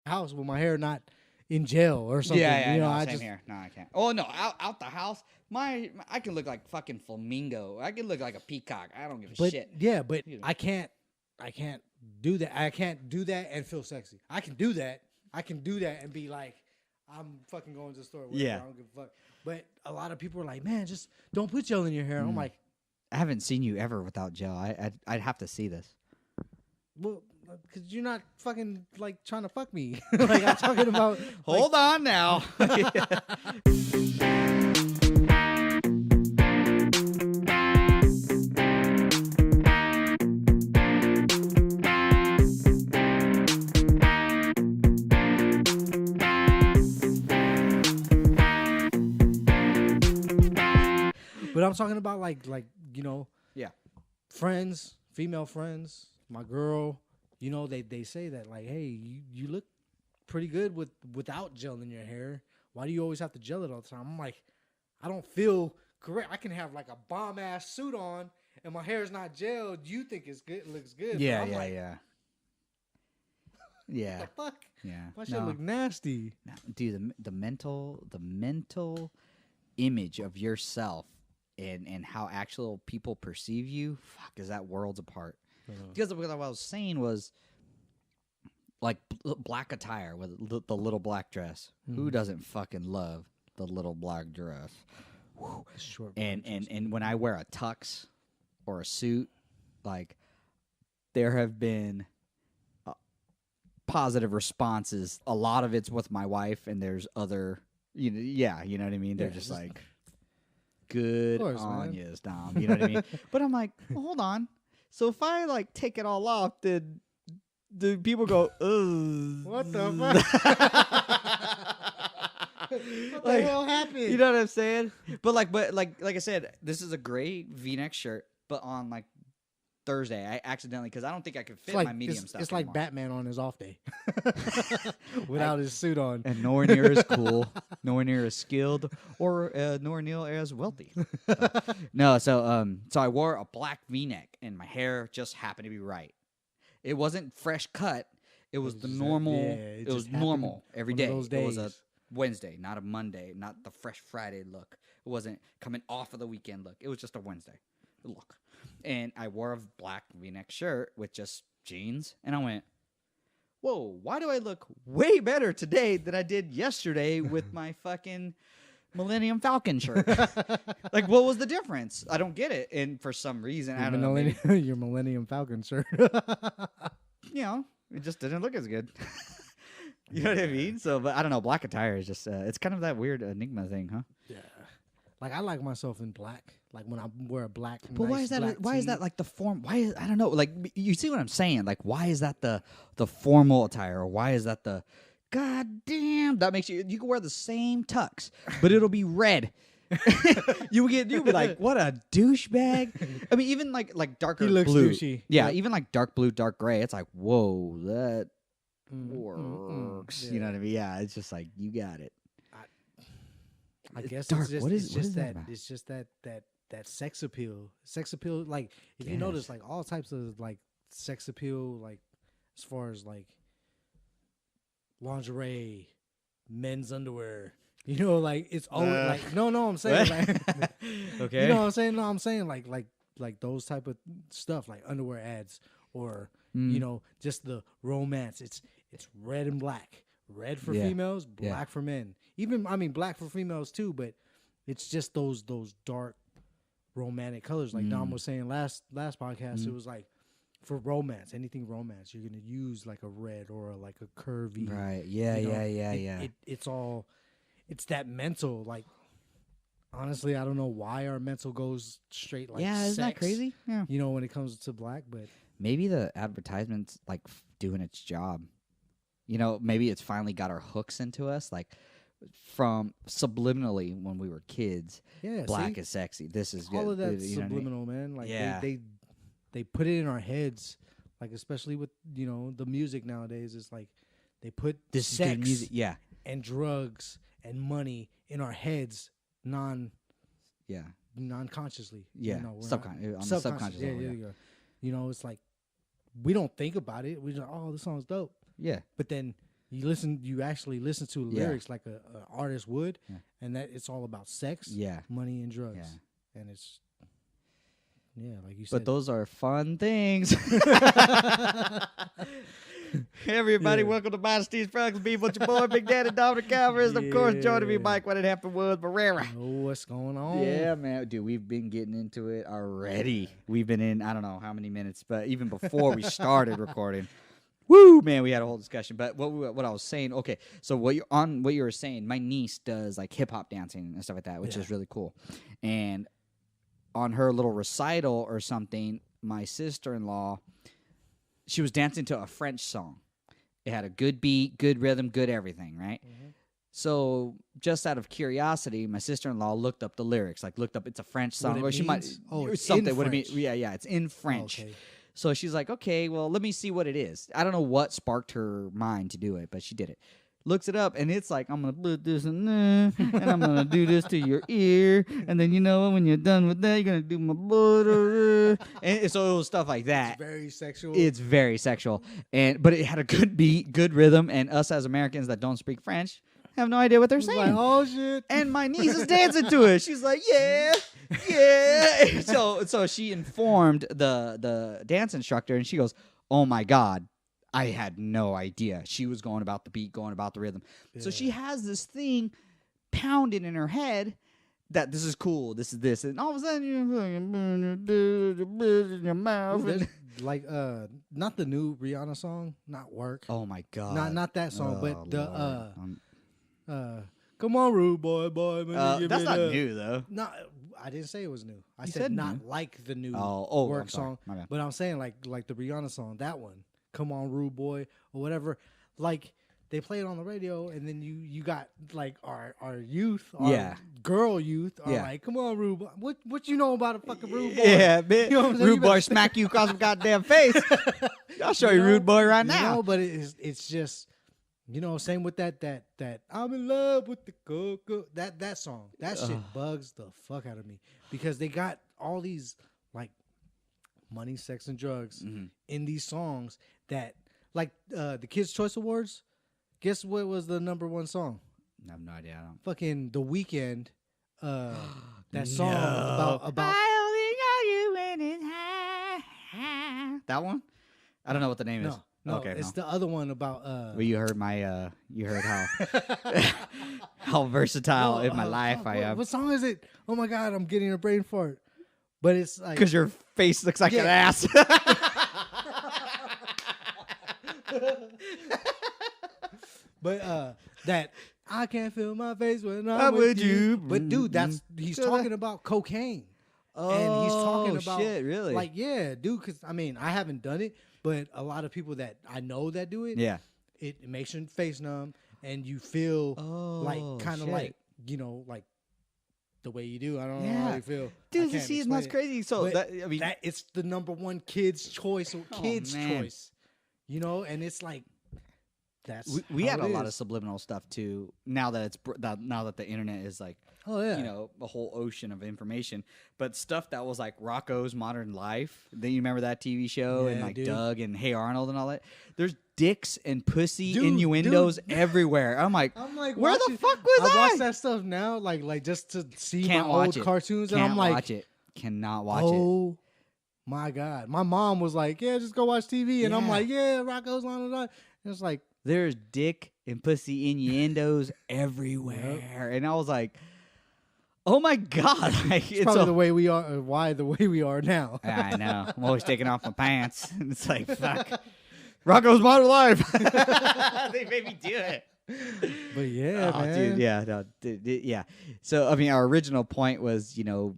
house with my hair not in jail or something. Yeah, you know, no, I same just here. No, I can't. Oh no, out the house, I can look like fucking flamingo. I can look like a peacock. I don't give a but shit. yeah, but You know. I can't do that. I can't do that and feel sexy. I can do that. I can do that and be like, I'm fucking going to the store. Whatever, Yeah. I don't give a fuck. But a lot of people are like, man, just don't put gel in your hair. I'm like, I haven't seen you ever without gel. I'd have to see this. well, because you're not fucking like trying to fuck me. Like I'm talking about. Hold on now. But I'm talking about like you know, Yeah. friends, female friends, my girl. You know, they say that like, hey, you look pretty good without gel in your hair. Why do you always have to gel it all the time? I'm like, I don't feel correct. I can have like a bomb ass suit on and my hair is not gelled. You think it's good, it looks good. Yeah, but I'm yeah, like, yeah. Yeah. what the fuck? Yeah. My shit look nasty. No, dude, the mental image of yourself and how actual people perceive you, fuck, is that worlds apart. Because what I was saying was, like black attire with the little black dress. Who doesn't fucking love the little black dress? Short And when I wear a tux or a suit, like there have been positive responses. A lot of it's with my wife, and there's other, you know what I mean. They're just like, good course, on man. you, Dom. You know what I mean. But I'm like, well, hold on. So if I like take it all off, then do people go, ugh? What the fuck? What the hell happened? You know what I'm saying? But like I said, this is a gray V-neck shirt, but on like Thursday, I accidentally, because I don't think I could fit my medium stuff. It's like anymore. Batman on his off day, without his suit on. And nowhere near as cool, nowhere near as skilled, or nowhere near as wealthy. So I wore a black V-neck, and my hair just happened to be right. It wasn't fresh cut. It was the just normal. it It was just normal happened every one day. of those It was a days. Wednesday, not a Monday, not the fresh Friday look. It wasn't coming off of the weekend look. It was just a Wednesday look. And I wore a black V-neck shirt with just jeans, and I went, whoa, why do I look way better today than I did yesterday with my fucking Millennium Falcon shirt? Like, what was the difference? I don't get it. And for some reason, I don't know. Maybe, Your Millennium Falcon shirt. you know, it just didn't look as good. You know what I mean? So, but I don't know. Black attire is just, it's kind of that weird enigma thing, huh? Yeah. Like I like myself in black. Like when I wear a black. But why is that? Why is that like the form? Why is, I don't know. Like, you see what I'm saying? Like, why is that the formal attire, or why is that the? God damn, that makes you can wear the same tux, but it'll be red. You'll be like, what a douchebag. I mean, even like darker He looks blue. douchey. Yeah, Yep. even like dark blue, dark gray. It's like, whoa, that works. Yeah. You know what I mean? Yeah, it's just like, you got it. I It's guess dark. it's just, What is- it's what just is that that about? it's just that sex appeal. Sex appeal, like if you Yes. notice, like all types of like sex appeal, like as far as like lingerie, men's underwear. You know, like it's always like no, I'm saying like Okay. you know what I'm saying? No, I'm saying like those type of stuff, like underwear ads or you know, just the romance. It's red and black. Red for Yeah. females, Yeah. black for men. Even I mean black for females too, but it's just those dark romantic colors. Like Dom was saying last podcast, it was like for romance, anything romance, you're gonna use like a red or like a curvy. Right. Yeah. you know, Yeah. It's that mental. Like honestly, I don't know why our mental goes straight like Yeah, isn't that sex, crazy? Yeah. You know, when it comes to black, but Maybe the advertisement's like doing its job. You know, maybe it's finally got our hooks into us, like from subliminally when we were kids. yeah, Black see? is sexy. This is all good. of that You know what I mean? subliminal, man. Like Yeah. they put it in our heads, like especially with the music nowadays. It's like they put This is sex good music. Yeah. and drugs and money in our heads Yeah. non-consciously. Yeah. we're not- On the subconscious Yeah, level. yeah, yeah. You know, it's like we don't think about it. We just oh, this song's dope. Yeah. But then You actually listen to lyrics like a artist would, Yeah. and that it's all about sex, Yeah. money, and drugs, Yeah. and it's like you said. But those are fun things. Everybody, Yeah. welcome to Modesty's Frogs Beef with your boy, Big Daddy Dominic Calvers. Of course, joining me, Yeah. Mike, what it happened was Barrera. know what's going on. Yeah, man. Dude, we've been getting into it already. We've been in, I don't know how many minutes, but even before we started recording, woo, man, we had a whole discussion. But what I was saying, okay, so what you were saying, my niece does like hip hop dancing and stuff like that, which is really cool. And on her little recital or something, my sister-in-law, she was dancing to a French song. It had a good beat, good rhythm, good everything, right? Mhm. So just out of curiosity, my sister-in-law looked up the lyrics, like looked up it's a French song, it or she might means? Oh, or it's something. in What it mean? French. Yeah, it's in French. Okay. So she's like, okay, well, let me see what it is. I don't know what sparked her mind to do it, but she did it. Looks it up, and it's like, I'm going to put this in there, and I'm going to do this to your ear, and then, you know, when you're done with that, you're going to do my butter. And so it was stuff like that. It's very sexual. It's very sexual, but it had a good beat, good rhythm, and us as Americans that don't speak French have no idea what they're It's saying. like, oh shit. And my niece is dancing to it. She's like, yeah, yeah. So she informed the dance instructor, and she goes, oh my God, I had no idea. She was going about the beat, going about the rhythm. So she has this thing pounding in her head that this is cool, this is this. And all of a sudden, you're in your mouth. Ooh, there's, like not the new Rihanna song, not Work. Oh my God. Not that song, Oh, but the Lord. Come on, rude boy, man, that's not new though. No, I didn't say it was new. I You said said not new. like the new I'm Work sorry. song, My bad. but I'm saying like the Rihanna song, that one. Come on, rude boy, or whatever. Like they play it on the radio, and then you got like our youth, our girl youth, are like, come on, rude boy. What you know about a fucking rude boy? Yeah, man. You know what I'm saying? Rude You boy better- smack you across the goddamn face. I'll show you know? rude boy right You now. know, but it's just, you know, same with that I'm in love with the coco. That song. That shit bugs the fuck out of me because they got all these like money, sex, and drugs in these songs that like the Kids Choice Awards. Guess what was the #1 song? I have no idea. I don't. Fucking The Weeknd. That song about I only got you when it's high. That one? I don't know what the name is. no, Okay, it's no. the other one about Well, you heard my you heard how how versatile in my life I am. What song is it? Oh my god, I'm getting a brain fart. But it's like Because your face looks like an Yeah. ass. But that I can't feel my face when I'm I'm with with you. you. But dude, he's talking about cocaine. And he's talking about shit, really? like, yeah, dude, because I mean, I haven't done it, but a lot of people that I know that do it, Yeah. it makes your face numb and you feel like kind of shit. like, you know, like the way you do. I don't know Yeah. how you feel. I Dude, you can't see, explain that's it. crazy. So But that, I mean, that it's the #1 kids choice or kids man. choice, you know, and it's like that's we how had it a lot of is. subliminal stuff too. Now that now that the internet is like, Oh yeah, you know, a whole ocean of information. But stuff that was like Rocco's Modern Life. Then you remember that TV show and Yeah, like dude. Doug and Hey Arnold and all that. There's dicks and pussy Dude, innuendos everywhere. I'm like, where the watching- fuck was I I? watch that stuff now, like just to see Can't my watch old it. cartoons, Can't and I'm like, watch it. Cannot watch it. oh my god. My mom was like, yeah, just go watch TV, and I'm Yeah. like, yeah, Rocco's on. And it's like, There's dick and pussy innuendos everywhere, and I was like, oh my god! Like, it's probably the way we are. Why the way we are now? I know. I'm always taking off my pants. It's like, fuck. Rocco's Modern Life. They made me do it. But yeah, Oh, man. dude, yeah, no, yeah. So, I mean, our original point was, you know,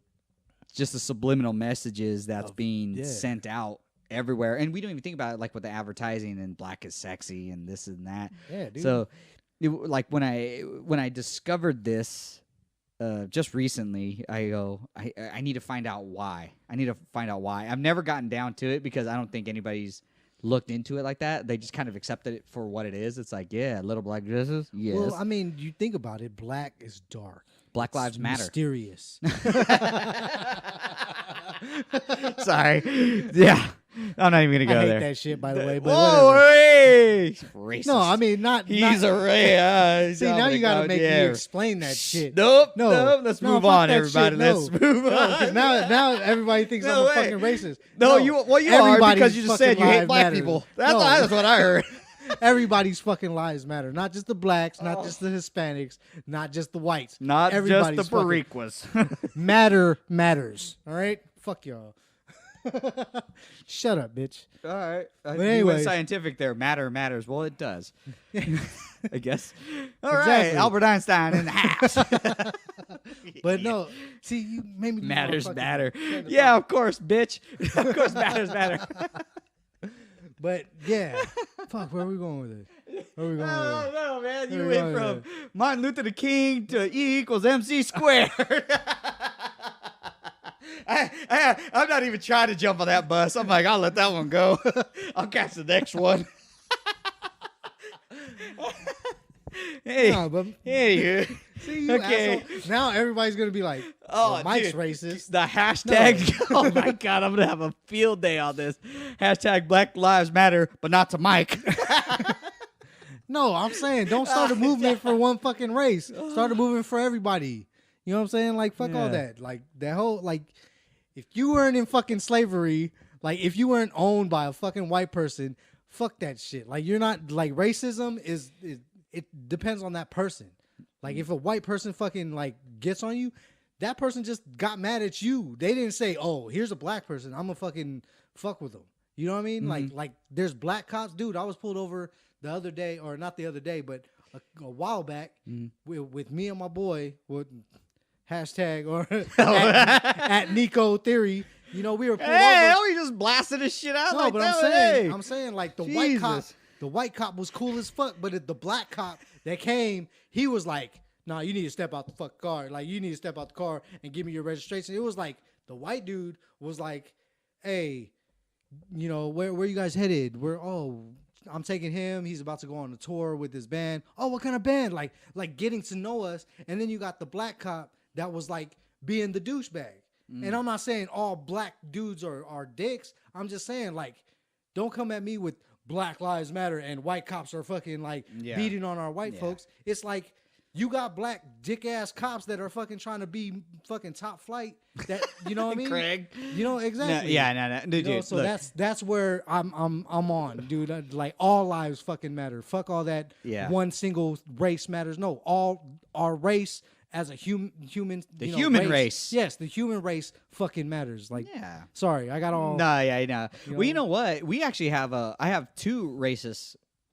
just the subliminal messages that's being yeah. sent out everywhere, and we don't even think about it, like with the advertising and black is sexy and this and that. Yeah, dude. So, like when I discovered this just recently, I go, I need to find out why. I need to find out why. I've never gotten down to it because I don't think anybody's looked into it like that. They just kind of accepted it for what it is. It's like, yeah, little black dresses. Yes. Well, I mean, you think about it. Black is dark. Black It's Lives Matter. Mysterious. Sorry. Yeah. I'm not even gonna I go hate there. that shit, by the way. But Whoa, whatever. hey! Racist. No, I mean not. He's not, a ray. See, now you gotta make me explain that shit. Nope. No, Nope. Let's no, move fuck on, that everybody. shit, no. Let's move No, 'cause on. now everybody thinks No I'm a way. fucking racist. No, you are everybody's because you just said fucking you hate lives black matter. people. No. That's what I heard. Everybody's fucking lives matter. Not just the blacks, not just the Hispanics, not just the whites. Not Everybody's just the fucking Bariquas. matters. All right, fuck y'all. Shut up, bitch. All right. You anyway. went scientific there. Matter matters. Well, it does. I guess. All right. Exactly. Albert Einstein in the house. But no, see, you made me lose my Matters fucking matter. train of Yeah, thought. of course, bitch. Of course, matters matter. But yeah, fuck. Where are we going with it? Where are we going with Oh it? no, man! You Where went we going from Martin Luther the King to E equals MC squared. I'm not even trying to jump on that bus. I'm like, I'll let that one go. I'll catch the next one. Hey, Nah, but hey, see, you Okay. asshole. Now everybody's gonna be like, Oh, well, Mike's dude. racist. the hashtag. No. Oh my god, I'm gonna have a field day on this. Hashtag Black Lives Matter, but not to Mike. No, I'm saying don't start a movement for one fucking race. Start a movement for everybody. You know what I'm saying? Like fuck all Yeah. that. Like that whole like if you weren't in fucking slavery, like if you weren't owned by a fucking white person, fuck that shit. Like you're not like racism is it depends on that person. Like if a white person fucking like gets on you, that person just got mad at you. They didn't say, "Oh, here's a black person. I'm gonna fucking fuck with them." You know what I mean? Like there's black cops, dude. I was pulled over the other day, or not the other day, but a while back with me and my boy with hashtag or at Nico Theory. You know, we were pulled Hey, over. he just blasted his shit out No, like but that. I'm saying like the white cop, Jesus. the white cop was cool as fuck, but the black cop that came, he was like, "Nah, you need to step out the fuck car. Like you need to step out the car and give me your registration." It was like the white dude was like, "Hey, you know, where you guys headed? I'm taking him. He's about to go on a tour with his band. Oh, what kind of band? Like getting to know us." And then you got the black cop that was like being the douchebag. And I'm not saying all black dudes are dicks. I'm just saying like, don't come at me with Black Lives Matter and white cops are fucking like Yeah. beating on our white Yeah. folks. It's like you got black dick ass cops that are fucking trying to be fucking top flight. That you know what I mean? Craig. You know exactly. No, dude, You know, so look. that's where I'm on, dude. Like all lives fucking matter. Fuck all that. Yeah. One single race matters. No, all our race as a human. The human race. Yes, the human race fucking matters. Like, Yeah. sorry, I got all. No, yeah, I know. You Well, you know? know what? We actually have I have two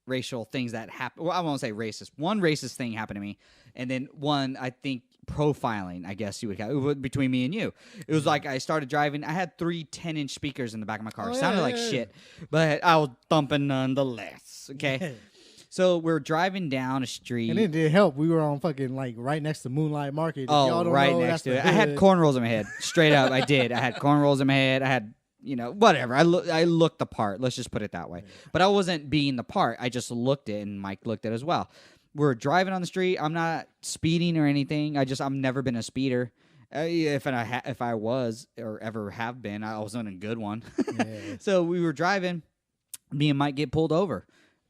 racial things that happen. Well, I won't say racist. One racist thing happened to me, and then one I think profiling. I guess you would have between me and you. It was like I started driving. I had 3 10-inch speakers in the back of my car. Oh, yeah, Sounded like yeah, yeah. shit, but I was thumping nonetheless. Okay. So we're driving down a street. And it did help. We were on fucking like right next to Moonlight Market. If y'all Oh, don't right know, next that's to the it. I had hood. cornrows in my head. Straight up, I did. I had cornrows in my head. I had, whatever. I looked the part. Let's just put it that way. But I wasn't being the part. I just looked it, and Mike looked it as well. We're driving on the street. I'm not speeding or anything. I've never been a speeder. If I was or ever have been, I wasn't a good one. Yeah. So we were driving. Me and Mike get pulled over.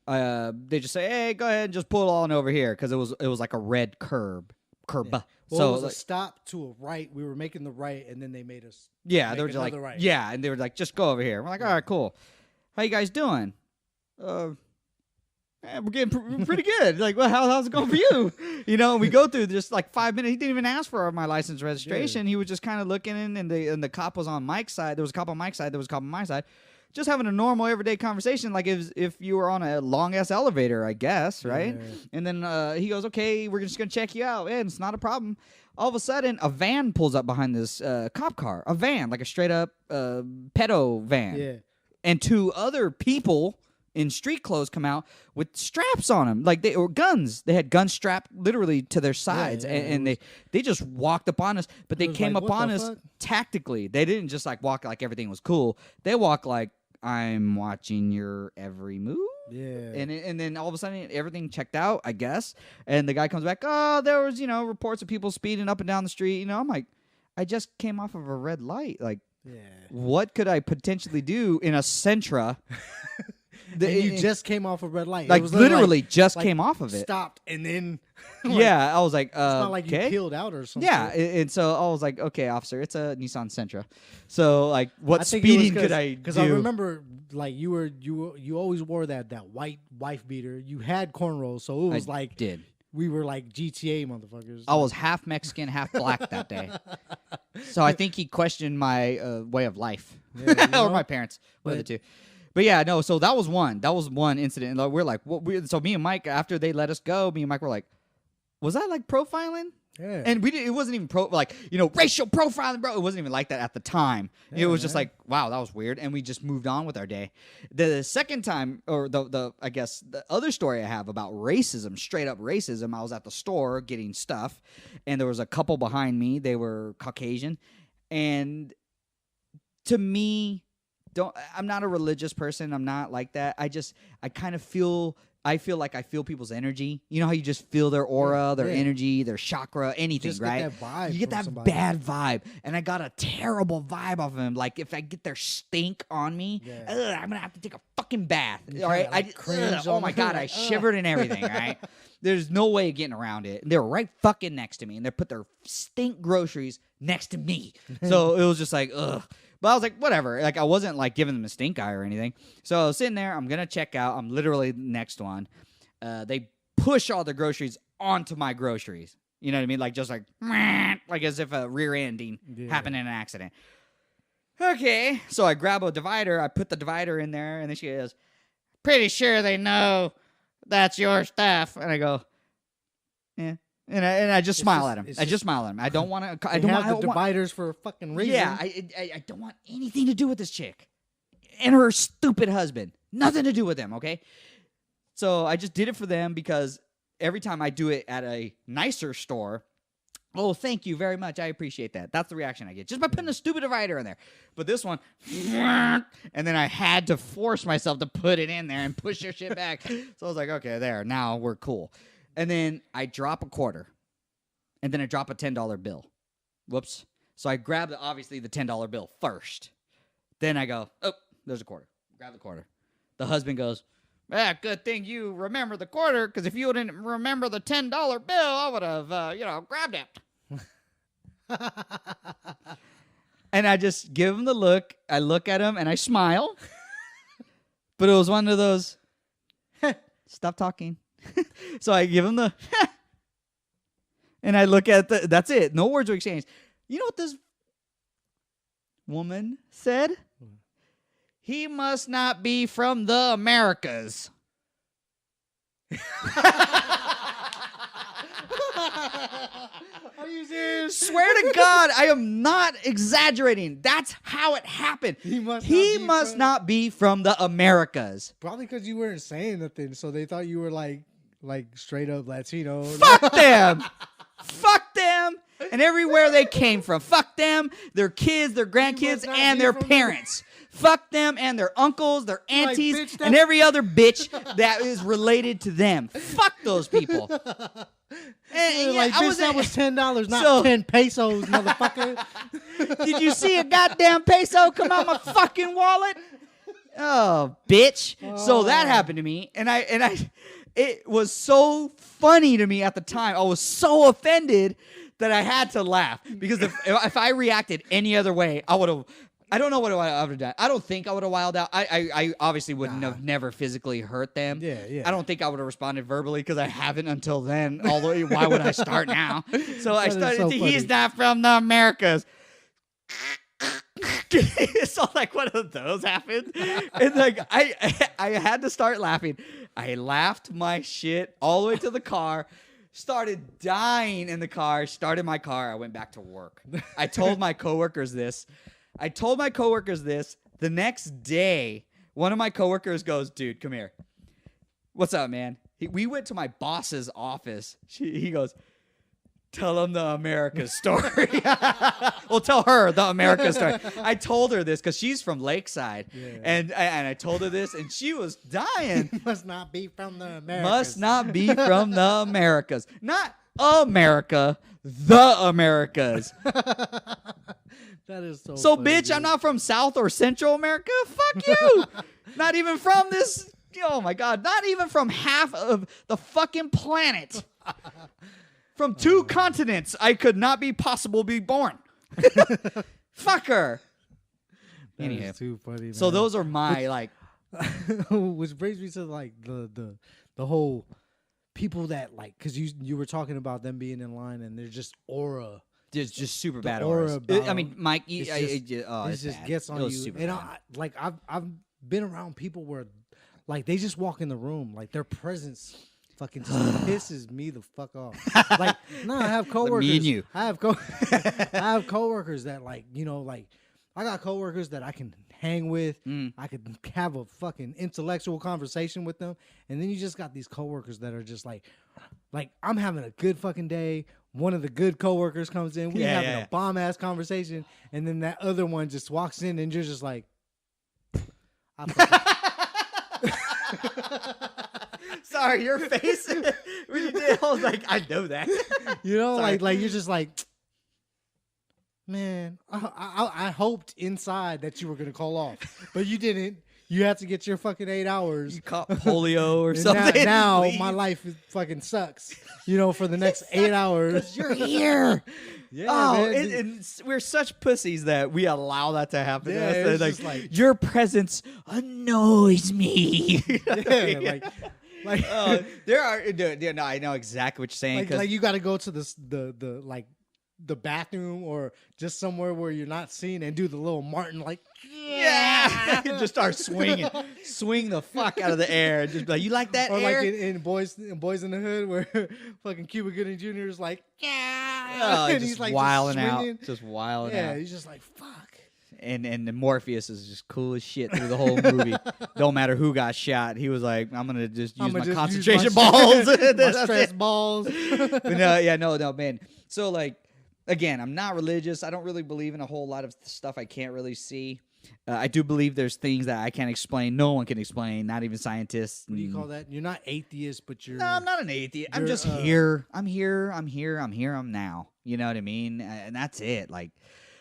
They just say, "Hey, go ahead and just pull on over here," because it was like a red curb. Well, So it was like, a stop to a right. We were making the right, and then they made us. yeah, make they were just like, another right. yeah, and they were like, "Just go over here." We're like, "All right, cool. How you guys doing?" We're getting pretty good. Like, well, how's it going for you? And we go through just like 5 minutes. He didn't even ask for my license registration. He was just kind of looking in, and the cop was on Mike's side. There was a cop on Mike's side. There was a cop on my side. Just having a normal everyday conversation, like if you were on a long ass elevator, I guess, right? Yeah. And then he goes, "Okay, we're just gonna check you out, and it's not a problem." All of a sudden, a van pulls up behind this cop car. A van, like a straight up pedo van. Yeah. And 2 other people in street clothes come out with straps on them, like or guns. They had guns strapped literally to their sides, yeah, and they just walked up on us. But they was came like, up what on the us fuck? tactically. They didn't just like walk like everything was cool. They walked like, "I'm watching your every move." Yeah. And then all of a sudden everything checked out, I guess. And the guy comes back, "Oh, there was reports of people speeding up and down the street." I'm like, I just came off of a red light. Like, Yeah. What could I potentially do in a Sentra? And you just came off a red light. Like It was literally just like, came off of it. Stopped and then Yeah, I was like, it's not like you okay. peeled out or something. Yeah, and so I was like, okay, officer, it's a Nissan Sentra. So like, what I think it was speeding could I do? Because I remember, like you always wore that white wife beater. You had cornrows, so it was like did. we were like GTA motherfuckers. I was half Mexican, half black that day. So I think he questioned my way of life, Yeah, you know? or my parents, one of the two. But yeah, no. So that was one. That was one incident. And like, we're like, so me and Mike, after they let us go, me and Mike were like, was that like profiling? Yeah. And it wasn't even racial profiling, bro. It wasn't even like that at the time. Yeah, it was just man. like, wow, that was weird. And we just moved on with our day. The second time, or I guess the other story I have about racism, straight up racism, I was at the store getting stuff, and there was a couple behind me. They were Caucasian. And to me, I'm not a religious person. I'm not like that. I kind of feel like I feel people's energy. You know how you just feel their aura, their energy, their chakra, anything, Just right? get that vibe You get from that somebody. bad vibe. And I got a terrible vibe off of him. Like, if I get their stink on me, I'm going to have to take a fucking bath. All right? like, cringe Oh, on my them, God. I like, shivered and everything, right? There's no way of getting around it. They were right fucking next to me, and they put their stink groceries next to me. So it was just like, ugh. But I was like, whatever. Like, I wasn't, like, giving them a stink eye or anything. So I was sitting there. I'm going to check out. I'm literally the next one. They push all the groceries onto my groceries. You know what I mean? Like, just like as if a rear ending happened in an accident. Okay. So I grab a divider. I put the divider in there. And then she goes, pretty sure they know that's your stuff. And I go, yeah. And I just smile at him. I just smile at him. I don't want to. I don't have want the dividers for a fucking reason. Yeah, I don't want anything to do with this chick and her stupid husband. Nothing to do with them, okay? So I just did it for them because every time I do it at a nicer store, oh, thank you very much. I appreciate that. That's the reaction I get just by putting a stupid divider in there. But this one, and then I had to force myself to put it in there and push your shit back. So I was like, okay, there. Now we're cool. And then I drop a quarter, and then I drop a $10 bill. Whoops. So I grab, obviously, the $10 bill first. Then I go, oh, there's a quarter. Grab the quarter. The husband goes, good thing you remember the quarter, because if you didn't remember the $10 bill, I would have, grabbed it. And I just give him the look. I look at him, and I smile. But it was one of those, stop talking. So I give him the, and I look at that's it. No words were exchanged. You know what this woman said? He must not be from the Americas. Are you serious? Swear to God, I am not exaggerating. That's how it happened. He must not be from the Americas. Probably because you weren't saying nothing, so they thought you were like straight up Latino. Fuck them. Fuck them. And everywhere they came from. Fuck them, their kids, their grandkids, and their parents. Fuck them and their uncles, their aunties, bitch, and every other bitch that is related to them. Fuck those people. And, Like, I bitch, that was $10, not So- 10 pesos, motherfucker. Did you see a goddamn peso come out my fucking wallet? Oh, bitch. So that happened to me, and I it was so funny to me at the time. I was so offended that I had to laugh because if I reacted any other way, I would have. I don't know what I would have done. I don't think I would have wilded out. I obviously would have never physically hurt them. Yeah. I don't think I would have responded verbally because I haven't until then. Although, why would I start now? So I That is started so to, funny. he's not from the Americas. So like one of those happened, and like I had to start laughing. I laughed my shit all the way to the car. Started dying in the car. Started my car. I went back to work. I told my coworkers this. The next day, one of my coworkers goes, "Dude, come here. What's up, man?" We went to my boss's office. He goes, "Tell him the America story." Well, tell her the America story. I told her this because she's from Lakeside, and I told her this, and she was dying. Must not be from the Americas. Must not be from the Americas, not America, the Americas. That is so. So, funny, bitch, dude. I'm not from South or Central America. Fuck you. Not even from this. Oh my God. Not even from half of the fucking planet. From 2 continents, I could not be possible be born. Fucker. That Anyhow. is too funny. So man. those are my like. Which brings me to like the whole people that like, because you were talking about them being in line and they're just aura. Just super bad aura auras. about I mean, Mike, it's it just bad. gets on It was you. super And bad. I've been around people where like they just walk in the room, like their presence fucking just pisses me the fuck off. Like, no, I have coworkers. me and you. I have coworkers that like, like I got coworkers that I can hang with. I could have a fucking intellectual conversation with them. And then you just got these coworkers that are just like I'm having a good fucking day. One of the good coworkers comes in. We having a bomb ass conversation, and then that other one just walks in, and you're just like, Sorry, your face when you did. I was like, I know that. Sorry. like you're just like, man. I hoped inside that you were gonna call off, but you didn't. You had to get your fucking 8 hours. You caught polio or And something. Now Leave. my life fucking sucks. For the next 8 hours. You're here. Yeah, Oh, man. and we're such pussies that we allow that to happen. Yeah, to us. it's just like- your presence annoys me. Yeah, like there are. No, I know exactly what you're saying. like you got to go to the like the bathroom or just somewhere where you're not seen and do the little Martin like yeah, just start swinging, swing the fuck out of the air. Just be like, you like that or air? like in Boys in the Hood where fucking Cuba Gooding Jr. is like Oh, and just he's like wilding just out, swinging. just wilding Yeah, out. he's just like fuck. And Morpheus is just cool as shit through the whole movie. Don't matter who got shot. He was like, I'm gonna just use I'ma my just concentration use my balls. my That's stress it. balls. But no, man. So like, again, I'm not religious. I don't really believe in a whole lot of stuff I can't really see. I do believe there's things that I can't explain. No one can explain, not even scientists. What do you call that? You're not atheist, but you're No, I'm not an atheist. I'm you're, just here. I'm here. I'm now. You know what I mean? And that's it. Like,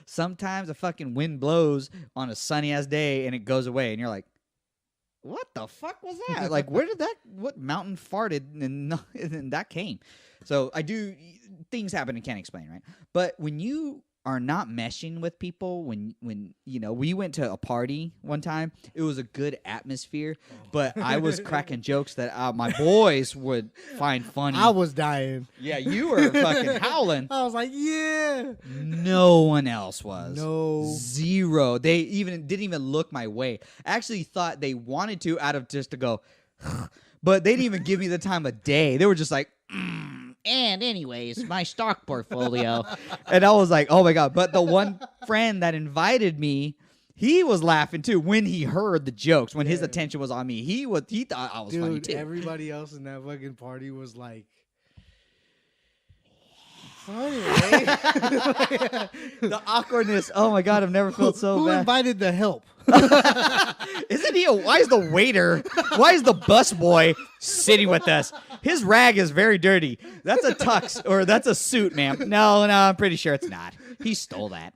sometimes a fucking wind blows on a sunny ass day and it goes away, and you're like, what the fuck was that? Like, what mountain farted and that came? So things happen and can't explain, right? But when you are not meshing with people, when we went to a party one time, it was a good atmosphere, but I was cracking jokes that my boys would find funny. I was dying. Yeah, you were fucking howling. I was like, yeah. No one else was. No. Zero. They didn't even look my way. I actually thought they wanted to out of just to go, but they didn't even give me the time of day. They were just like, and anyways, my stock portfolio. And I was like, oh my God. But the one friend that invited me, he was laughing too when he heard the jokes, when his attention was on me. He thought I was funny too. Everybody else in that fucking party was like, funny, right? The awkwardness. Oh my God, I've never felt so Who bad. invited the help? Isn't he why is the waiter, why is the bus boy sitting with us? His rag is very dirty. That's a tux or that's a suit, ma'am. No, I'm pretty sure it's not. He stole that.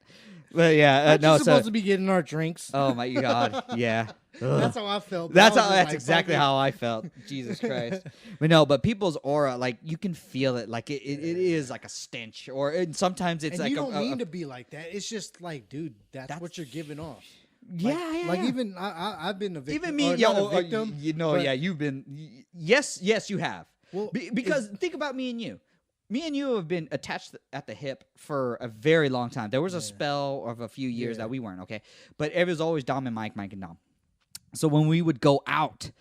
But yeah, We're no. supposed to be getting our drinks. Oh my God, yeah. That's how I felt. That's I was just that's like, exactly fuck it. how I felt. Jesus Christ. But people's aura, like you can feel it. Like it is like a stench, or sometimes it's And like you don't mean to be like that. It's just like, dude, that's what you're giving off. yeah. Like even I've been a victim. Even me, or yeah, not a victim. but- you've been. Yes, you have. Well, Because think about me and you. Me and you have been attached at the hip for a very long time. There was a spell of a few years that we weren't, okay? But it was always Dom and Mike and Dom. So when we would go out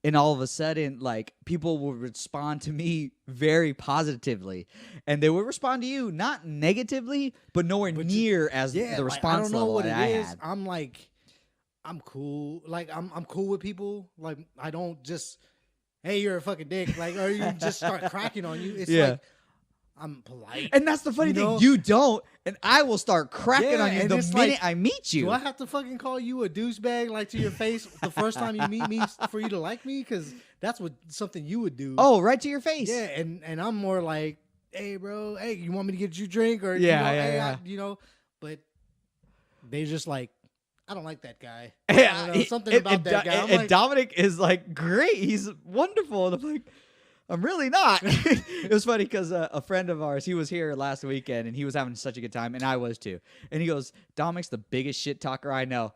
and all of a sudden, like, people would respond to me very positively. And they would respond to you, not negatively, but nowhere near as the response I don't know level what that it I is. had. I'm like, I'm cool. Like I'm cool with people. Like I don't just, hey, you're a fucking dick. Like, or you just start cracking on you. It's like I'm polite. And that's the funny thing. You don't, and I will start cracking on you and the it's minute like, I meet you. Do I have to fucking call you a douchebag like to your face the first time you meet me for you to like me? Because that's something you would do. Oh, right to your face. Yeah, and I'm more like, hey, bro, hey, you want me to get you a drink or Yeah, you know, yeah, hey, yeah. but they just like, I don't like that guy. Yeah, I don't know, something about that guy. I'm and like, Dominic is like great. He's wonderful. And I'm like, I'm really not. It was funny because a friend of ours, he was here last weekend and he was having such a good time, and I was too. And he goes, Dominic's the biggest shit talker I know.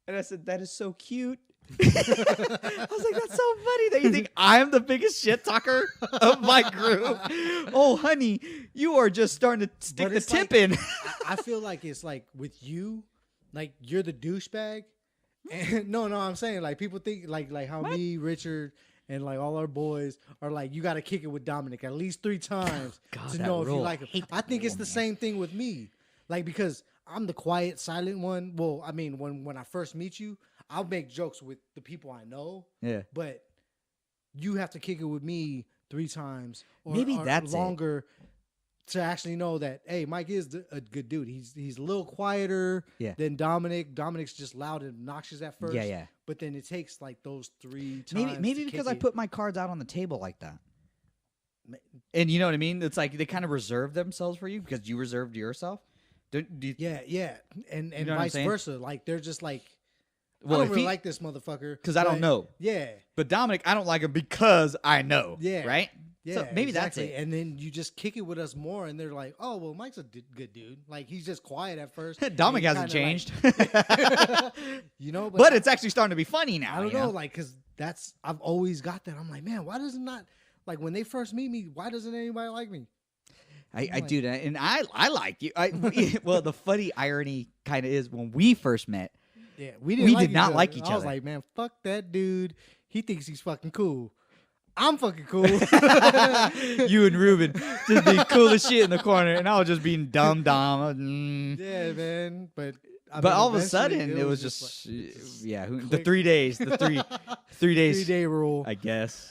And I said, that is so cute. I was like, that's so funny that you think I'm the biggest shit talker of my group. Oh, honey, you are just starting to stick But the it's tip like- in. I feel like it's like with you, like you're the douchebag. And no, I'm saying like people think like how me, Richard, and like all our boys are like, you got to kick it with Dominic at least 3 times God, to that know if you rule. like I him. hate I that think it's rule, the man. same thing with me, like because I'm the quiet, silent one. Well, I mean, when I first meet you, I'll make jokes with the people I know, Yeah. but you have to kick it with me 3 times or, Maybe or that's it. longer to actually know that, hey, Mike is a good dude. He's a little quieter Yeah. than Dominic. Dominic's just loud and obnoxious at first. Yeah. But then it takes like those 3 times. Maybe to because kick I it. put my cards out on the table like that. Ma- And you know what I mean? It's like they kind of reserve themselves for you because you reserved yourself. Do you, Yeah. And know what I'm vice saying? versa. Like they're just like, Well, I if don't really he- like this motherfucker 'Cause I don't but- know. Yeah. But Dominic, I don't like him because I know. Yeah. Right? Yeah, So maybe exactly. that's it. And then you just kick it with us more, and they're like, "Oh, well, Mike's a good dude. Like he's just quiet at first. Dominic and hasn't kinda, changed. like- you know. but it's actually starting to be funny now. I don't you know, like, cause that's I've always got that. I'm like, man, why does it not like when they first meet me? Why doesn't anybody like me? I do that, and I like you. Well, the funny irony kind of is when we first met, Yeah, we We like did not other. like each I was other. like, man, fuck that dude. He thinks he's fucking cool. I'm fucking cool. you and Ruben just being cool as shit in the corner, and I was just being dumb. Yeah, man. But I But mean, all of a eventually sudden, it was just just yeah, the click. 3 days, the 3 days, 3-day rule. I guess.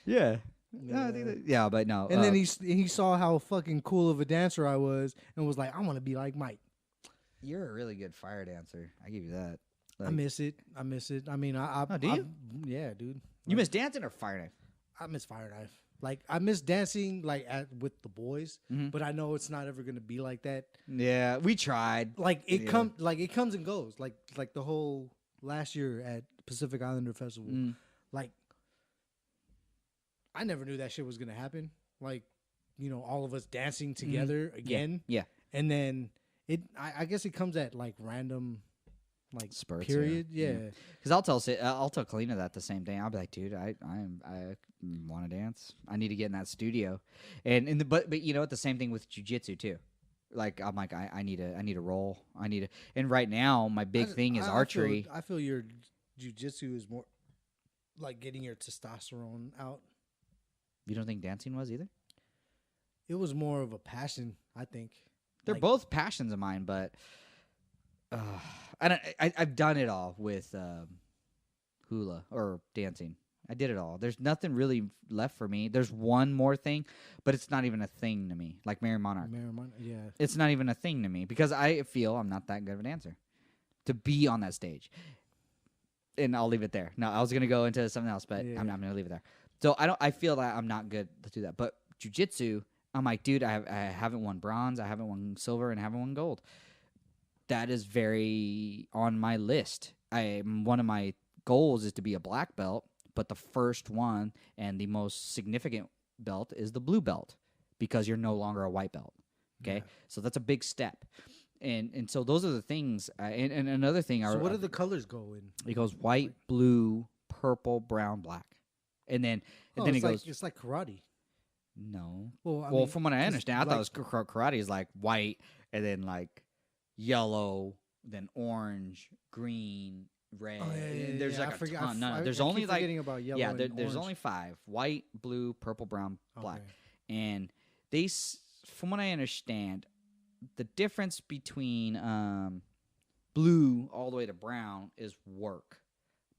Yeah. No, I think yeah, but no. And then he saw how fucking cool of a dancer I was, and was like, I want to be like Mike. you're a really good fire dancer. I give you that. I miss it. I mean, Oh, do you? Yeah, dude. You miss dancing or fire knife? I miss fire knife. Like I miss dancing like with the boys, Mhm. but I know it's not ever gonna be like that. Yeah, we tried. Like it Yeah. comes and goes. Like the whole last year at Pacific Islander Festival. Mm. Like I never knew that shit was gonna happen. Like, you know, all of us dancing together again. Yeah. And then I guess it comes at like random like Spurts, period. yeah. Yeah. Because I'll tell Kalina that the same thing. I'll be like, dude, I want to dance. I need to get in that studio, but you know, it's the same thing with jujitsu too. Like I'm like I need a roll. And right now my big thing is archery. I feel your jujitsu is more like getting your testosterone out. You don't think dancing was either? It was more of a passion, I think. They're Like, both passions of mine, but I've done it all with hula or dancing. I did it all. There's nothing really left for me. There's one more thing, but it's not even a thing to me. Like Mary Monarch. marijuana. Yeah. It's not even a thing to me because I feel I'm not that good of a dancer to be on that stage. And I'll leave it there. No, I was gonna go into something else, but Yeah. I'm gonna leave it there. So I feel that I'm not good to do that. But jujitsu, I'm like, dude, I haven't won bronze, I haven't won silver, and I haven't won gold. That is very on my list. One of my goals is to be a black belt, but the first one and the most significant belt is the blue belt because you're no longer a white belt. Okay, Yeah. so that's a big step, and so those are the things. And another thing, So what do the colors go in? it goes white, blue, purple, brown, black, and then Oh, it it's goes it's like karate. no. Well, I Well, mean, from what I 'cause, understand, I thought it like- was karate is like white and then like yellow, then orange, green, red. Oh, yeah, and there's yeah. like I a forget- ton. No, I there's keep only like forgetting about yellow. yeah, and there's orange. only 5: white, blue, purple, brown, black. Okay. And from what I understand, the difference between blue all the way to brown is work,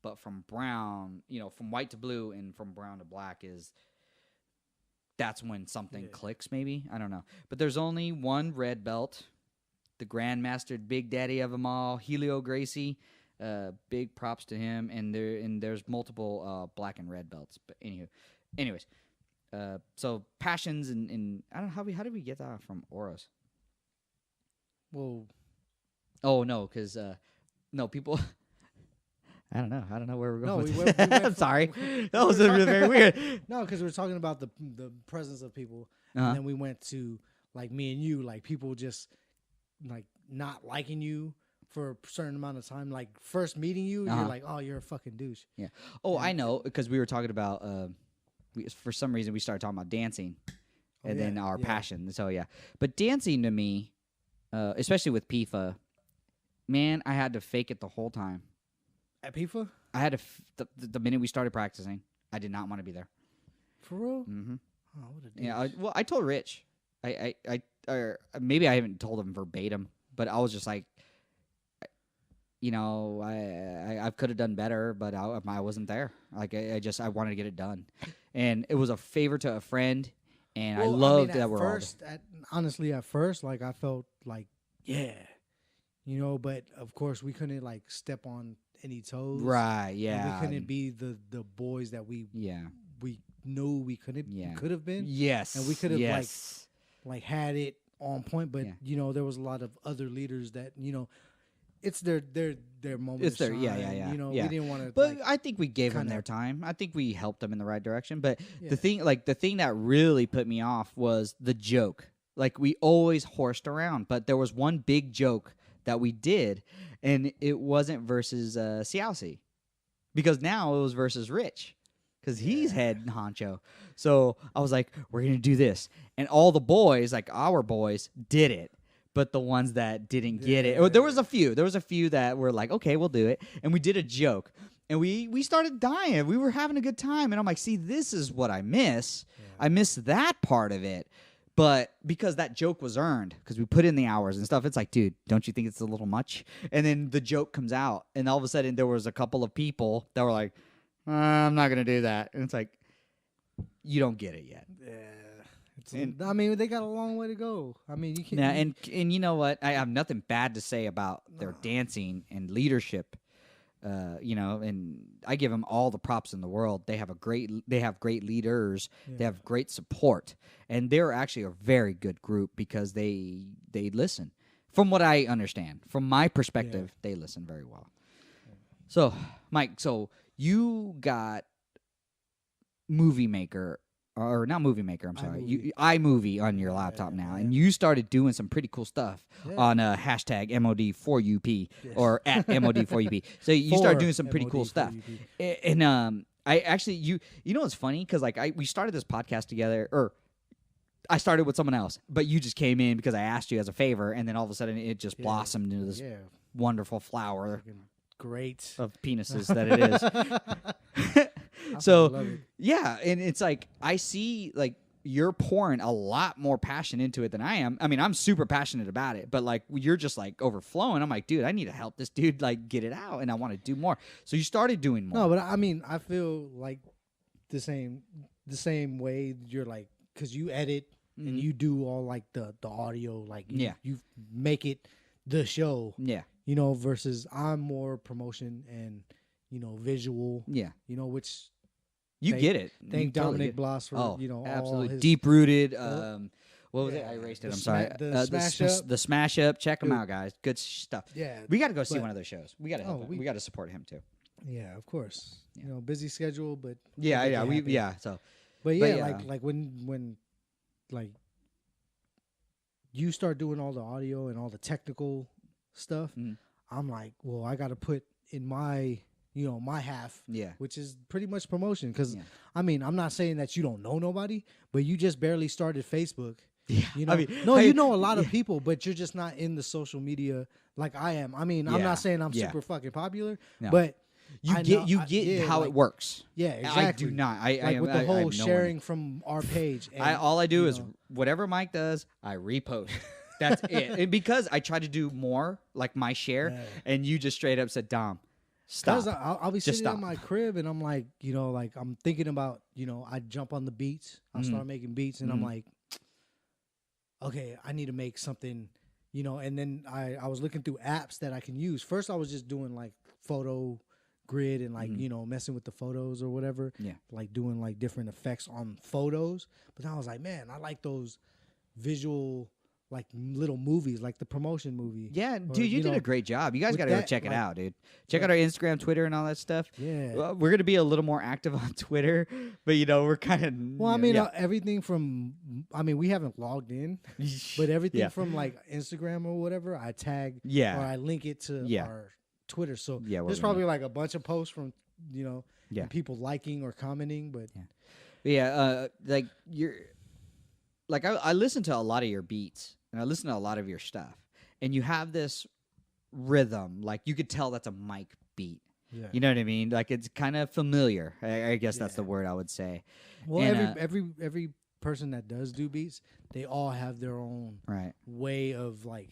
but from brown, from white to blue and from brown to black that's when something Yeah. clicks. Maybe I don't know, but there's only one red belt, the Grandmaster, Big Daddy of them all, Helio Gracie. Big props to him, and there's multiple black and red belts. But anyways. So passions and I don't know how did we get that from Oros? Well, Oh no, because no people. I don't know where we're going. No, with we this. went I'm from- sorry. we That was were really very weird. No, because we're talking about the presence of people, Uh-huh. and then we went to like me and you, like people just like not liking you for a certain amount of time. Like first meeting you, Uh-huh. you're like, oh, you're a fucking douche. Yeah. Oh, I know, because we were talking about. For some reason, we started talking about dancing, and yeah, then our yeah. passion. So yeah, but dancing to me, especially with PIFA, man, I had to fake it the whole time. At PIFA? I had to the minute we started practicing, I did not want to be there. For real? Mm-hmm. Oh, what a douche. Yeah. I told Rich, or maybe I haven't told him verbatim, but I was just like, you know, I could have done better, but I wasn't there. Like I wanted to get it done, and it was a favor to a friend, and I Well, loved mean, that we're all. honestly, at first, like I felt like, yeah, you know, but of course we couldn't like step on any toes. Right. And Yeah. we couldn't be the boys that we Yeah. knew we couldn't Yeah. could have been. Yes. And we could have, yes. like had it on point, but Yeah. you know there was a lot of other leaders that you know it's their moment. It's to their- yeah, shine, yeah. You know, Yeah. we didn't want to. But I think we gave them kinda- their time. I think we helped them in the right direction. But Yeah. the thing that really put me off was the joke. Like we always horsed around, but there was one big joke that we did, and it wasn't versus Cialci, because now it was versus Rich, because he's Yeah. head honcho. So I was like, we're gonna do this, and all the boys, like our boys, did it. But the ones that didn't get it, Yeah. there was a few that were like, okay, we'll do it. And we did a joke. And we started dying. We were having a good time. And I'm like, see, this is what I miss. Yeah. I miss that part of it. But because that joke was earned, because we put in the hours and stuff, it's like, dude, don't you think it's a little much? And then the joke comes out. And all of a sudden, there was a couple of people that were like, I'm not going to do that. And it's like, you don't get it yet. Yeah. And- I mean, they got a long way to go. I mean, you can't. Now, and you know what? I have nothing bad to say about their No. dancing and leadership. You know, and I give them all the props in the world. They have great leaders. They Yeah. have great support, and they're actually a very good group because they listen. From what I understand, from my perspective, they listen very well. So, Mike, you got Movie Maker. Or not Movie Maker, I'm sorry. iMovie on your laptop now. yeah. And you started doing some pretty cool stuff Yeah. on hashtag MOD4UP Yes. or at MOD4UP. So you started doing some pretty cool MOD stuff. 4UP. And I actually, you know what's funny? Because like we started this podcast together, or I started with someone else, but you just came in because I asked you as a favor, and then all of a sudden it just Yeah. blossomed into this Yeah. wonderful flower Fucking great. of penises that it is. I So fucking love it. yeah, and it's like I see like you're pouring a lot more passion into it than I am. I mean, I'm super passionate about it, but like you're just like overflowing. I'm like, dude, I need to help this dude like get it out, and I want to do more. So you started doing more. No, but I mean, I feel like the same way you're like, because you edit Mhm. and you do all like the audio, like you, Yeah. you make it the show, Yeah, you know, versus I'm more promotion and, you know, visual, yeah, you know, which you Thank- get it. thank You totally Dominic get it. Bloss for, Oh, you know, all absolutely his deep rooted. Oh. What was it? Yeah, I erased it. the I'm sma- sorry. the Smash Up. The Smash Up. Check them Dude. out, guys. Good stuff. Yeah. We got to go see but- one of those shows. We got to help him. we- We got to support him too. Yeah, of course. Yeah. You know, busy schedule, but Yeah, make yeah, it we happen. yeah. So But yeah, yeah. like when like you start doing all the audio and all the technical stuff, Mhm. I'm like, well, I got to put in my, you know, my half, yeah, which is pretty much promotion. Because Yeah. I mean, I'm not saying that you don't know nobody, but you just barely started Facebook. yeah. You know, I mean, no, hey, you know a lot of yeah. people, but you're just not in the social media like I am. I mean, I'm Yeah, not saying I'm yeah. super fucking popular, No. but You I get know- you I- get yeah, how like- it works. yeah, exactly. I do not. I Like with the I whole have no sharing from our page. And, all I do you is know, whatever Mike does, I repost. That's it. And because I try to do more, like my share, Yeah. and you just straight up said, "Dom, stop." Cause I'll be Just sitting stop. in my crib and I'm like, you know, like I'm thinking about, you know, I jump on the beats, I Mhm. start making beats, and I'm Mhm. like, okay, I need to make something, you know. And then I was looking through apps that I can use. First, I was just doing like photo grid and like Mhm. you know messing with the photos or whatever, Yeah. like doing like different effects on photos. But then I was like, man, I like those visual like little movies, like the promotion movie. Yeah, Or, dude, you did a great job. You guys with got to go that, check it like- out, dude. Check out our Instagram, Twitter, and all that stuff. Yeah. We're gonna be a little more active on Twitter, but we're kind of. Well, I mean, everything from, I mean, we haven't logged in, but everything Yeah. from like Instagram or whatever, I tag Yeah. or I link it to Yeah. our Twitter. So Yeah, we're there's gonna- probably like a bunch of posts from, Yeah. and people liking or commenting, but like you're, like I listen to a lot of your beats and I listen to a lot of your stuff, and you have this rhythm, like you could tell that's a Mike beat. yeah. You know what I mean? Like it's kind of familiar. I guess that's Yeah. the word I would say. Well, And, every person that does do beats, they all have their own Right. way of like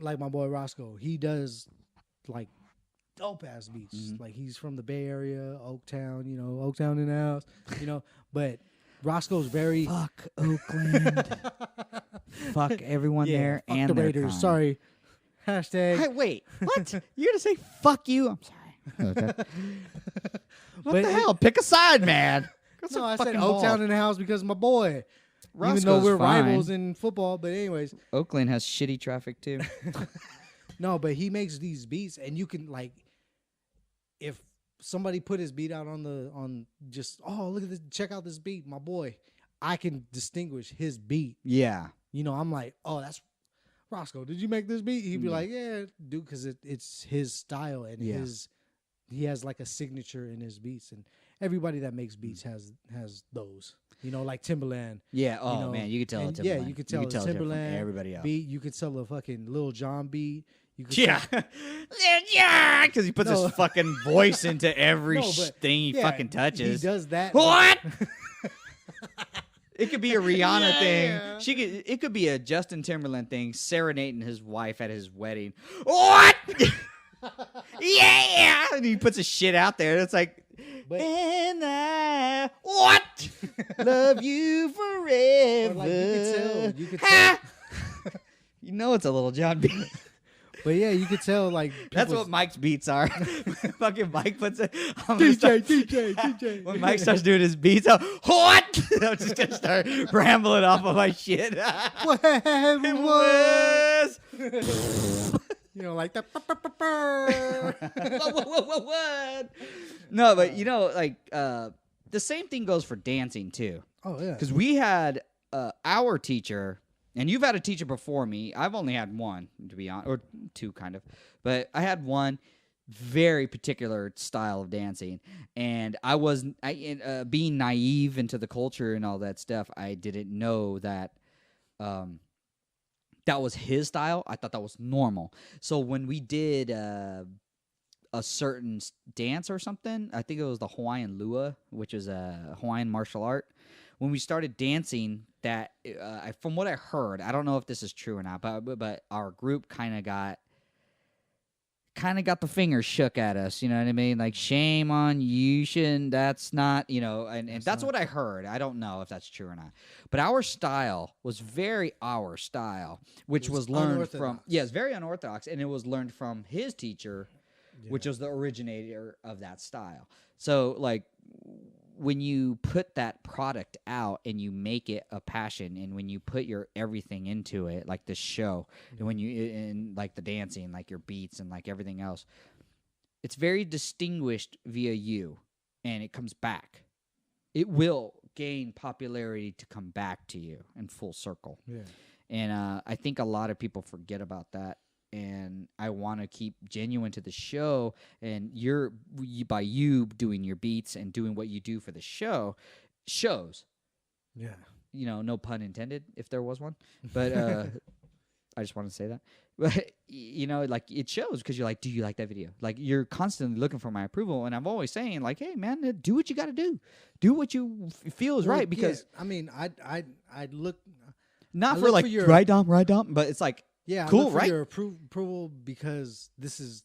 my boy Roscoe. He does like dope ass beats. Mhm. Like he's from the Bay Area, Oaktown, Oaktown in the house, But Roscoe's very Fuck Oakland. Fuck everyone there fuck and the their Raiders. kind. Sorry. Hashtag. Hey, wait, what? You're gonna say fuck you? I'm sorry. Okay. What But the it- hell? Pick a side, man. Got No, some I said fucking Oaktown balls. in the house because my boy. Even Roscoe's though we're fine. rivals in football, but anyways, Oakland has shitty traffic too. no, but he makes these beats, and you can if somebody put his beat out on just look at this, check out this beat, my boy, I can distinguish his beat. Yeah. I'm like, oh, that's Roscoe. Did you make this beat? He'd be Yeah. like, yeah, dude, because it's his style and Yeah. he has like a signature in his beats, and everybody that makes beats has those. Like Timberland. Yeah. Oh know, man, you could tell. and It's yeah, Timberland. you could tell it's it from Timberland everybody else. beat. You could tell the fucking Lil Jon beat. You could Yeah. tell- Yeah, because he puts No. his fucking voice into every No, but- thing he yeah, fucking touches. He does that. What? It could be a Rihanna Yeah. thing. It could be a Justin Timberland thing, serenading his wife at his wedding. What? Yeah, and he puts his shit out there. It's like, But- and I what? Love you forever. Or, like, you could tell- Ha! You know it's a Little John beat. But yeah, you could tell like That's people's- what Mike's beats are. Fucking Mike puts it. I'm gonna start- DJ. When Mike starts doing his beats, what? I'm just gonna start rambling off of my shit. What? It was. Like that. What? No, but the same thing goes for dancing too. Oh yeah. Because we had our teacher, and you've had a teacher before me. I've only had one, to be honest, or two, kind of. But I had one very particular style of dancing, and being naive into the culture and all that stuff, I didn't know that that was his style. I thought that was normal. So when we did a certain dance or something, I think it was the Hawaiian Lua, which is a Hawaiian martial art. When we started dancing, that from what I heard, I don't know if this is true or not, but our group kind of got the fingers shook at us. You know what I mean? Like, shame on you, shouldn't. That's not, and that's what I heard. I don't know if that's true or not. But our style was very our style, which It was was learned from unorthodox. it's very unorthodox, and it was learned from his teacher, which was the originator of that style. So, like, when you put that product out and you make it a passion, and when you put your everything into it, like the show, and when and like the dancing, like your beats and like everything else, it's very distinguished via you, and it comes back. It will gain popularity to come back to you in full circle. Yeah. And I think a lot of people forget about that. And I want to keep genuine to the show. And by you doing your beats and doing what you do for the show, shows. Yeah. No pun intended, if there was one. But I just want to say that. But like, it shows, because you're like, do you like that video? Like, you're constantly looking for my approval, and I'm always saying, like, hey man, do what you got to do what you feel is Well, right. Because yeah, I mean, I'd look. not I for look like for your- right Dom, but it's like, Yeah. I Cool, look for right? your approval because this is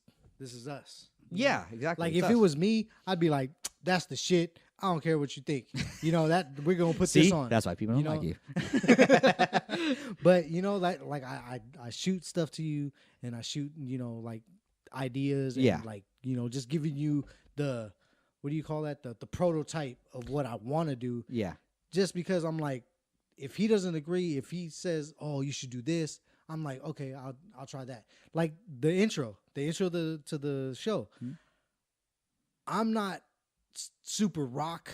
us. yeah, exactly. Like It's if it us. was me, I'd be like, that's the shit. I don't care what you think. That we're gonna put See, this on. that's why people don't You like know? you. But like I shoot stuff to you, and I shoot like ideas, and Yeah. like just giving you the, what do you call that, the prototype of what I want to do, Yeah. just because I'm like, if he doesn't agree, if he says, "Oh, you should do this," I'm like, "Okay, I'll try that." Like the intro to the show. I'm not super rock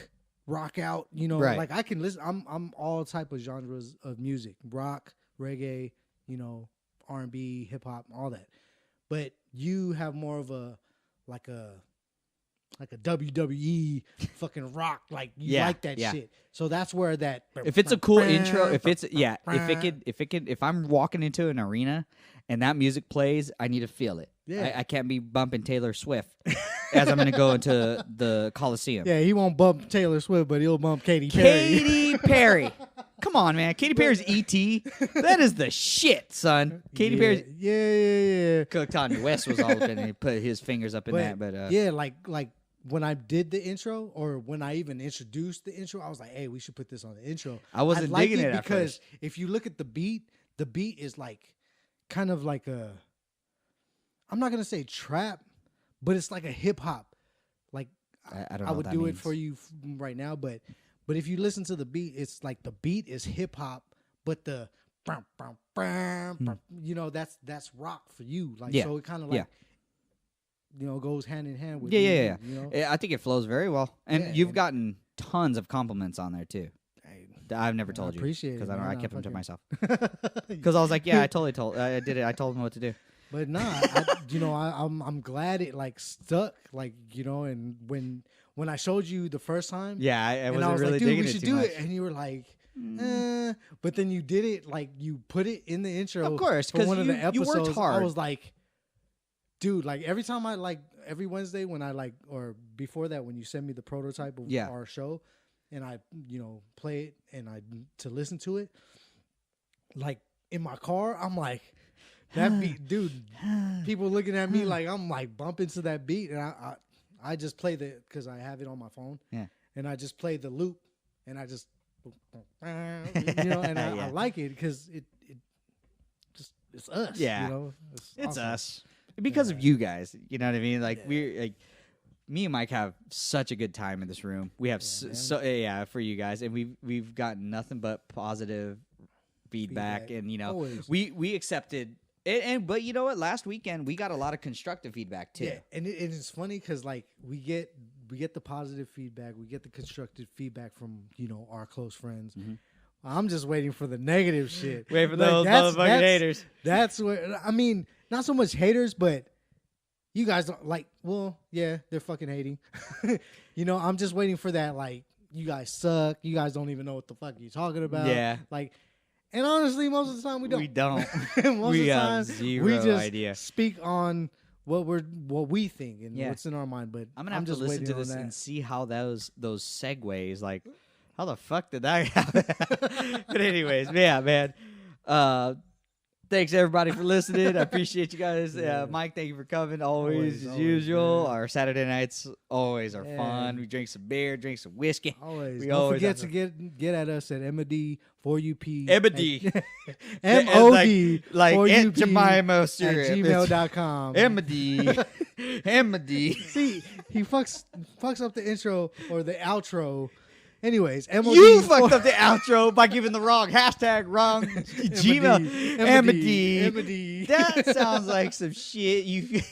out, Right. Like I can listen. I'm all type of genres of music: rock, reggae, R&B, hip hop, all that. But you have more of a like a WWE fucking rock, like you Yeah, like that yeah. shit. So that's where that If it's a cool intro, if I'm walking into an arena and that music plays, I need to feel it. Yeah. I can't be bumping Taylor Swift as I'm going to go into the Coliseum. Yeah, he won't bump Taylor Swift, but he'll bump Katy Perry. Katy Perry. Come on, man. Katy Perry's E.T. That is the shit, son. Katy Perry's. Yeah. Kanye West was all up in it. He put his fingers up in that. But yeah, like when I did the intro, or when I even introduced the intro, I was like, "Hey, we should put this on the intro." I wasn't like digging it at because first. if you look at the beat is like kind of like a. I'm not gonna say trap, but it's like a hip hop. Like I don't know I what would that do means. it for you right now, but if you listen to the beat, it's like the beat is hip hop, but the that's rock for you. Like Yeah. so it kind of like goes hand in hand with Yeah. you know? I think it flows very well. And Yeah, you've and- gotten tons of compliments on there, too. I've never told you. appreciate it, Because man. I I kept them to fucking- myself. Because I was like, yeah, I did it. I told him what to do. But nah, I'm glad it like stuck, like and when I showed you the first time, Yeah, I and wasn't I was really like, dude, digging we it should too do much. it, and you were like, but then you did it, like you put it in the intro, Of course, for 'cause one of the you worked episodes. I hard. was like, dude, like every time I like every Wednesday when I like or before that when you send me the prototype of Yeah. our show, and I play it and I to listen to it, like in my car, I'm like. That beat, dude. People looking at me like I'm like bumping to that beat, and I just play because I have it on my phone. Yeah. And I just play the loop, and I just and I Yeah. like it because it just it's us. Yeah. It's It's awesome. us. Because of you guys. You know what I mean? Like, we're like, me and Mike have such a good time in this room. We have for you guys. And we've gotten nothing but positive feedback. Feedback. And, Always. we accepted. But you know what? Last weekend, we got a lot of constructive feedback, too. Yeah, and it's funny because like we get the positive feedback, we get the constructive feedback from our close friends. I'm just waiting for the negative shit. Wait for Like, those motherfucking haters. That's where I mean, not so much haters, but you guys don't like. Well, yeah, they're fucking hating. I'm just waiting for that. Like, you guys suck. You guys don't even know what the fuck you're talking about. Yeah. Like. And honestly, most of the time we don't. We don't. Most We of the have time, zero we just idea. speak on what we think and Yeah. what's in our mind. But I'm gonna have to just listen to waiting this on and that. see how those segues, like, how the fuck did that happen? But anyways, yeah, man. Thanks everybody for listening. I appreciate you guys. Yeah. Mike, thank you for coming. Always as Always, usual. man. Our Saturday nights always are Yeah. fun. We drink some beer, drink some whiskey. Always. We Don't always forget have to get at us at MOD4UP. MOD. MOD like Aunt 4UP Jemima at syrup. gmail.com. MOD. See, he fucks up the intro or the outro. Anyways, MOD. You fucked up the outro by giving the wrong hashtag, wrong Gmail. MOD. MOD. That sounds like some shit.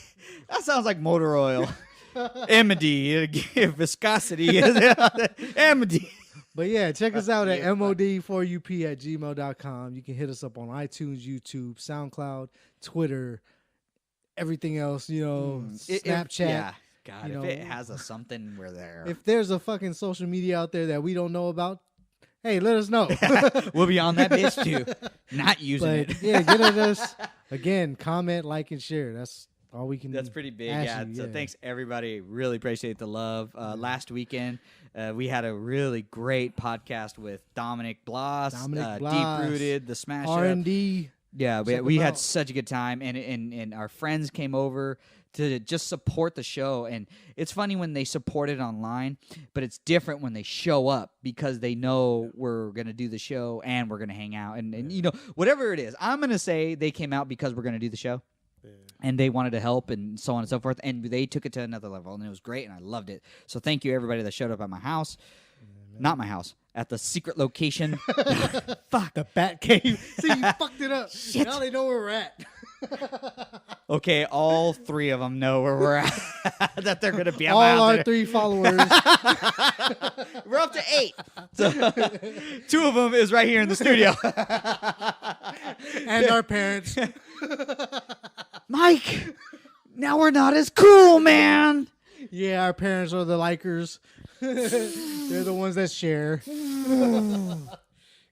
That sounds like motor oil. MOD. Viscosity. MOD. But yeah, check us out at Yeah. MOD4UP at gmail.com. You can hit us up on iTunes, YouTube, SoundCloud, Twitter, everything else, Snapchat. Yeah. God, you if it know. has a something, we're there. If there's a fucking social media out there that we don't know about, hey, let us know. We'll be on that bitch too. Not using But it. yeah, get at us. Again, comment, like, and share. That's all we can That's pretty big. ask Yeah. you, So thanks everybody. Really appreciate the love. Last weekend, we had a really great podcast with Dominic Bloss, Dominic Bloss, Deep Rooted, the Smash Up. R&D. Yeah, Check we them had out. such a good time, and our friends came over to just support the show. And it's funny when they support it online, but it's different when they show up because they know we're gonna do the show and we're gonna hang out and whatever it is. I'm gonna say they came out because we're gonna do the show. And they wanted to help and so on and so forth. And they took it to another level. And it was great. And I loved it. So thank you, everybody that showed up at my house. Not my house. At the secret location. Fuck. The Bat Cave. See, you fucked it up. Shit. Now they know where we're at. Okay, all 3 of them know where we're at. That they're gonna be at my All house. our 3 followers. We're up to 8. So, 2 of them is right here in the studio. And our parents. Mike, now we're not as cool, man. Yeah, our parents are the likers. They're the ones that share.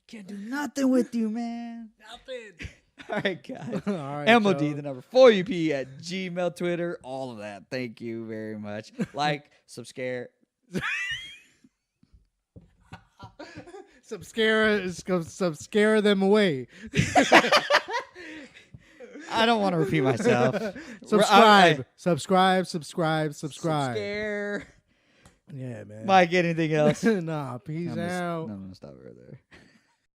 Can't do nothing with you, man. Nothing. All right, guys. All right, MOD, Joe. the number 4UP at Gmail, Twitter, all of that. Thank you very much. Like, subscribe. Scare them away. I don't want to repeat myself. Subscribe. Subscribe. Scare. Yeah, man. Mike, anything else? Nah, peace I'm out. gonna stop right there.